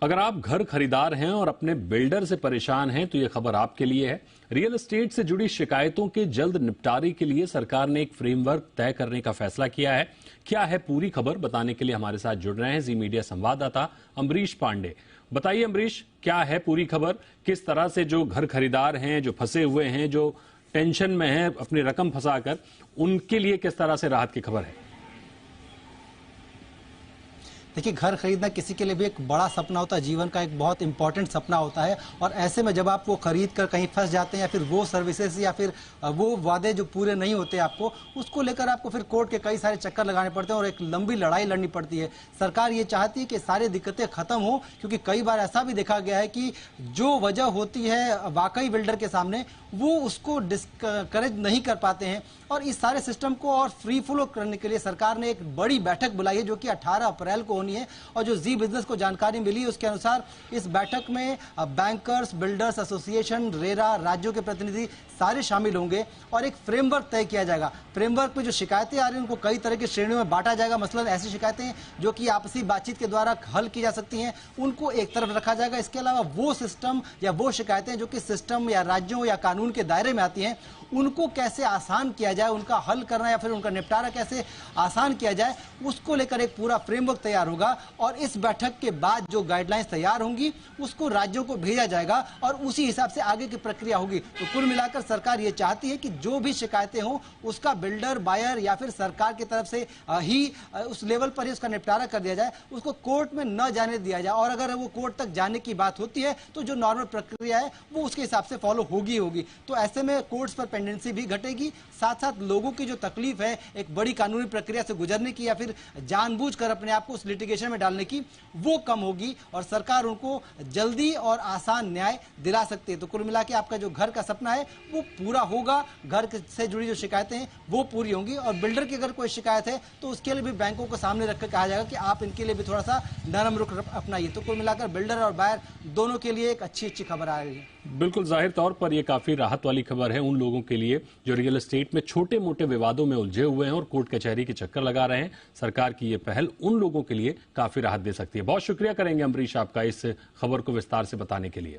अगर आप घर खरीदार हैं और अपने बिल्डर से परेशान हैं तो ये खबर आपके लिए है। रियल एस्टेट से जुड़ी शिकायतों के जल्द निपटारे के लिए सरकार ने एक फ्रेमवर्क तय करने का फैसला किया है। क्या है पूरी खबर, बताने के लिए हमारे साथ जुड़ रहे हैं जी मीडिया संवाददाता अमरीश पांडे। बताइए अमरीश, क्या है पूरी खबर? किस तरह से जो घर खरीदार हैं, जो फंसे हुए हैं, जो टेंशन में हैं अपनी रकम फंसाकर, उनके लिए किस तरह से राहत की खबर है? देखिए, घर खरीदना किसी के लिए भी एक बड़ा सपना होता है, जीवन का एक बहुत इंपॉर्टेंट सपना होता है। और ऐसे में जब आप वो खरीद कर कहीं फंस जाते हैं या फिर वो सर्विसेज या फिर वो वादे जो पूरे नहीं होते आपको, उसको लेकर आपको फिर कोर्ट के कई सारे चक्कर लगाने पड़ते हैं और एक लंबी लड़ाई लड़नी पड़ती है। सरकार ये चाहती है कि सारी दिक्कतें खत्म हो, क्योंकि कई बार ऐसा भी देखा गया है कि जो वजह होती है वाकई बिल्डर के सामने, वो उसको डिस्करेज नहीं कर पाते हैं। और इस सारे सिस्टम को और फ्री फ्लो करने के लिए सरकार ने एक बड़ी बैठक बुलाई है, जो कि 18 अप्रैल को होनी है। और जो जी बिजनेस को जानकारी मिली उसके अनुसार इस बैठक में बैंकर्स, बिल्डर्स एसोसिएशन, रेरा, राज्यों के प्रतिनिधि सारे शामिल होंगे और एक फ्रेमवर्क तय किया जाएगा। फ्रेमवर्क में जो शिकायतें आ रही हैं उनको कई तरह की श्रेणियों में बांटा जाएगा। मसलन ऐसी शिकायतें जो कि आपसी बातचीत के द्वारा हल की जा सकती हैं, उनको एक तरफ रखा जाएगा। इसके अलावा वो सिस्टम या वो शिकायतें जो कि सिस्टम या राज्यों या कानून के दायरे में आती हैं, उनको कैसे आसान किया जाए, उनका हल करना या फिर उनका निपटारा कैसे आसान किया जाए, उसको लेकर एक पूरा फ्रेमवर्क तैयार होगा। और इस बैठक के बाद जो गाइडलाइंस तैयार होंगी उसको राज्यों को भेजा जाएगा और उसी हिसाब से आगे की प्रक्रिया होगी। तो कुल मिलाकर सरकार ये चाहती है कि जो भी शिकायतें हों उसका बिल्डर, बायर या फिर सरकार की तरफ से ही उस लेवल पर ही उसका निपटारा कर दिया जाए, उसको कोर्ट में न जाने दिया जाए। और अगर वो कोर्ट तक जाने की बात होती है तो जो नॉर्मल प्रक्रिया है वो उसके हिसाब से फॉलो होगी। तो ऐसे में कोर्ट्स पर पेंडेंसी भी घटेगी, साथ साथ लोगों की जो तकलीफ है एक बड़ी कानूनी प्रक्रिया से गुजरने की या फिर जानबूझकर अपने आप को उस लिटिगेशन में डालने की, वो कम होगी और सरकार उनको जल्दी और आसान न्याय दिला सकती है। तो कुल मिला के आपका जो घर का सपना है वो पूरा होगा, घर से जुड़ी जो शिकायतें हैं वो पूरी होंगी। और बिल्डर की अगर कोई शिकायत है तो उसके लिए भी बैंकों को सामने रखकर कहा जाएगा कि आप इनके लिए भी थोड़ा सा नरम रुख अपनाइए। तो कुल मिलाकर बिल्डर और बायर दोनों के लिए एक अच्छी खबर आ रही है। बिल्कुल, जाहिर तौर पर यह काफी राहत वाली खबर है उन लोगों के लिए जो रियल एस्टेट में छोटे मोटे विवादों में उलझे हुए हैं और कोर्ट कचहरी के चक्कर लगा रहे हैं। सरकार की यह पहल उन लोगों के लिए काफी राहत दे सकती है। बहुत शुक्रिया करेंगे अमरीश आपका इस खबर को विस्तार से बताने के लिए।